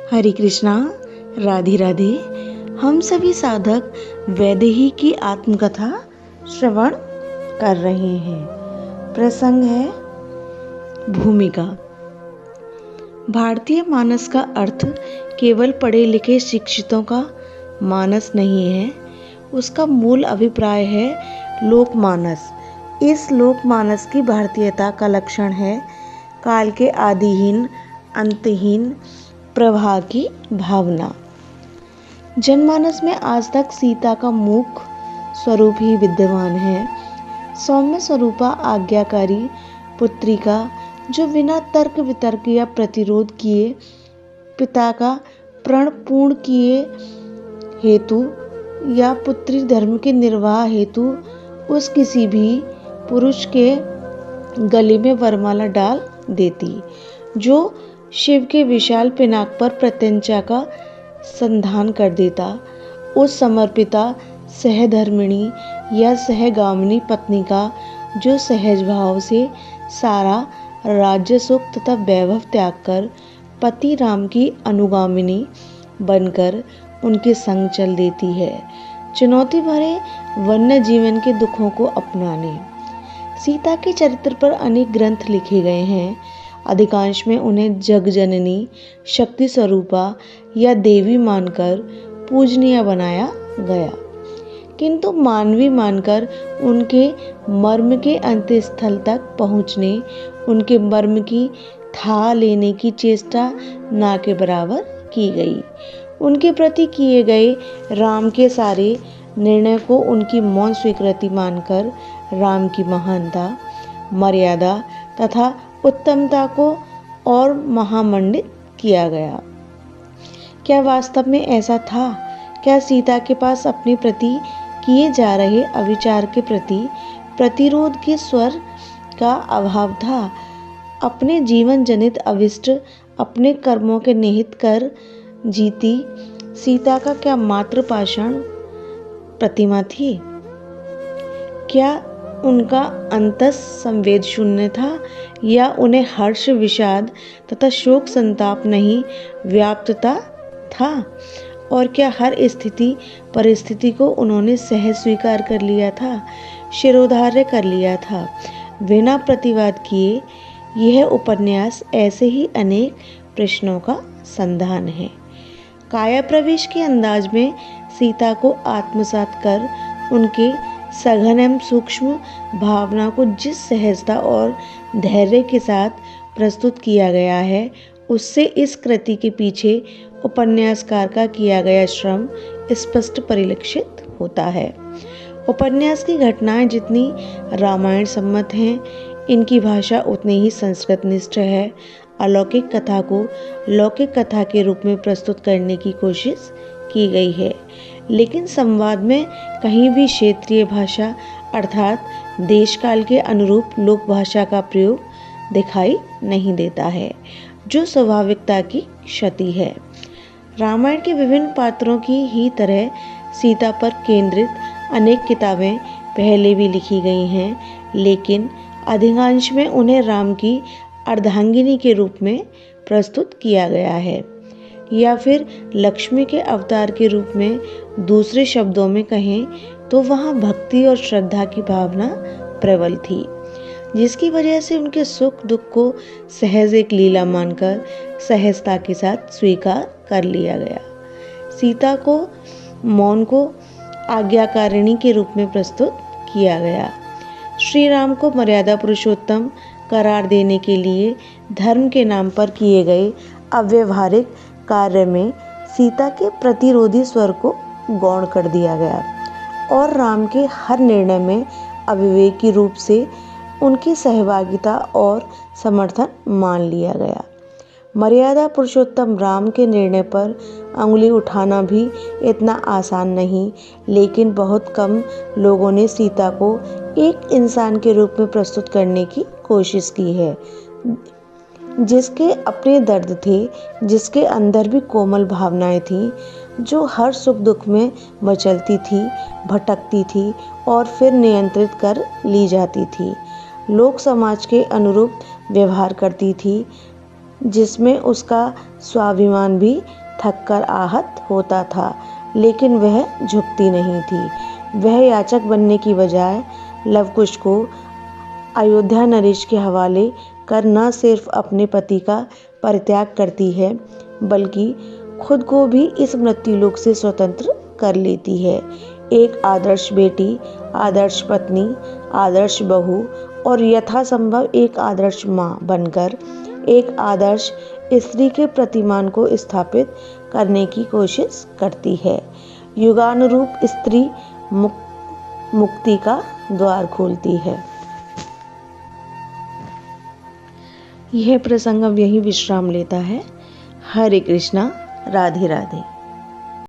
हरे कृष्णा, राधे राधे। हम सभी साधक वैदेही की आत्मकथा श्रवण कर रहे हैं। प्रसंग है भूमिका। भारतीय मानस का अर्थ केवल पढ़े लिखे शिक्षितों का मानस नहीं है, उसका मूल अभिप्राय है लोकमानस। इस लोकमानस की भारतीयता का लक्षण है काल के आदिहीन अंतहीन प्रवाह की भावना। जनमानस में आज तक सीता का मूक स्वरूप ही विद्यमान है। सौम्य स्वरूपा आज्ञाकारी पुत्रिका जो बिना तर्क वितर्क या प्रतिरोध किए पिता का प्रण पूर्ण किए हेतु या पुत्री धर्म के निर्वाह हेतु उस किसी भी पुरुष के गले में वरमाला डाल देती, जो शिव के विशाल पिनाक पर प्रत्यंचा का संधान कर देता। उस समर्पिता सहधर्मिणी या सहगामिनी पत्नी का जो सहज भाव से सारा राज्य सुख तथा वैभव त्याग कर पति राम की अनुगामिनी बनकर उनके संग चल देती है, चुनौती भरे वन्य जीवन के दुखों को अपनाने। सीता के चरित्र पर अनेक ग्रंथ लिखे गए हैं। अधिकांश में उन्हें जगजननी, शक्ति स्वरूपा या देवी मानकर पूजनीय बनाया गया, किंतु मानवी मानकर उनके मर्म के अंतस्थल तक पहुँचने, उनके मर्म की था लेने की चेष्टा ना के बराबर की गई। उनके प्रति किए गए राम के सारे निर्णय को उनकी मौन स्वीकृति मानकर राम की महानता, मर्यादा तथा उत्तमता को और महामंडित किया गया। क्या वास्तव में ऐसा था? क्या सीता के पास अपने प्रति किए जा रहे अविचार के प्रति प्रतिरोध के स्वर का अभाव था? अपने जीवन जनित अविष्ट अपने कर्मों के निहित कर जीती सीता का क्या मात्र पाषाण प्रतिमा थी? क्या उनका अंतस संवेद शून्य था या उन्हें हर्ष विषाद तथा शोक संताप नहीं व्याप्तता था? और क्या हर स्थिति परिस्थिति को उन्होंने सहज स्वीकार कर लिया था, शिरोधार्य कर लिया था, बिना प्रतिवाद किए? यह उपन्यास ऐसे ही अनेक प्रश्नों का संधान है। काया प्रवेश के अंदाज में सीता को आत्मसात कर उनके सघन एवं सूक्ष्म भावना को जिस सहजता और धैर्य के साथ प्रस्तुत किया गया है, उससे इस कृति के पीछे उपन्यासकार का किया गया श्रम स्पष्ट परिलक्षित होता है। उपन्यास की घटनाएं जितनी रामायण सम्मत हैं, इनकी भाषा उतनी ही संस्कृत निष्ठ है। अलौकिक कथा को लौकिक कथा के रूप में प्रस्तुत करने की कोशिश की गई है, लेकिन संवाद में कहीं भी क्षेत्रीय भाषा अर्थात देश काल के अनुरूप लोक भाषा का प्रयोग दिखाई नहीं देता है, जो स्वाभाविकता की क्षति है। रामायण के विभिन्न पात्रों की ही तरह सीता पर केंद्रित अनेक किताबें पहले भी लिखी गई हैं, लेकिन अधिकांश में उन्हें राम की अर्धांगिनी के रूप में प्रस्तुत किया गया है, या फिर लक्ष्मी के अवतार के रूप में। दूसरे शब्दों में कहें तो वहाँ भक्ति और श्रद्धा की भावना प्रबल थी, जिसकी वजह से उनके सुख दुख को सहज एक लीला मानकर सहजता के साथ स्वीकार कर लिया गया। सीता को मौन को आज्ञाकारिणी के रूप में प्रस्तुत किया गया। श्री राम को मर्यादा पुरुषोत्तम करार देने के लिए धर्म के नाम पर किए गए अव्यवहारिक कार्य में सीता के प्रतिरोधी स्वर को गौण कर दिया गया और राम के हर निर्णय में अविवेकी रूप से उनकी सहभागिता और समर्थन मान लिया गया। मर्यादा पुरुषोत्तम राम के निर्णय पर अंगुली उठाना भी इतना आसान नहीं, लेकिन बहुत कम लोगों ने सीता को एक इंसान के रूप में प्रस्तुत करने की कोशिश की है, जिसके अपने दर्द थे, जिसके अंदर भी कोमल भावनाएं थीं, जो हर सुख दुख में मचलती थी, भटकती थी और फिर नियंत्रित कर ली जाती थी, लोक समाज के अनुरूप व्यवहार करती थी, जिसमें उसका स्वाभिमान भी थककर आहत होता था, लेकिन वह झुकती नहीं थी। वह याचक बनने की बजाय लवकुश को अयोध्या नरेश के हवाले कर न सिर्फ अपने पति का परित्याग करती है, बल्कि खुद को भी इस मृत्युलोक से स्वतंत्र कर लेती है। एक आदर्श बेटी, आदर्श पत्नी, आदर्श बहू और यथासंभव एक आदर्श माँ बनकर एक आदर्श स्त्री के प्रतिमान को स्थापित करने की कोशिश करती है। युगानुरूप स्त्री मुक्ति का द्वार खोलती है। यह प्रसंग अब यहीं विश्राम लेता है। हरे कृष्णा, राधे राधे।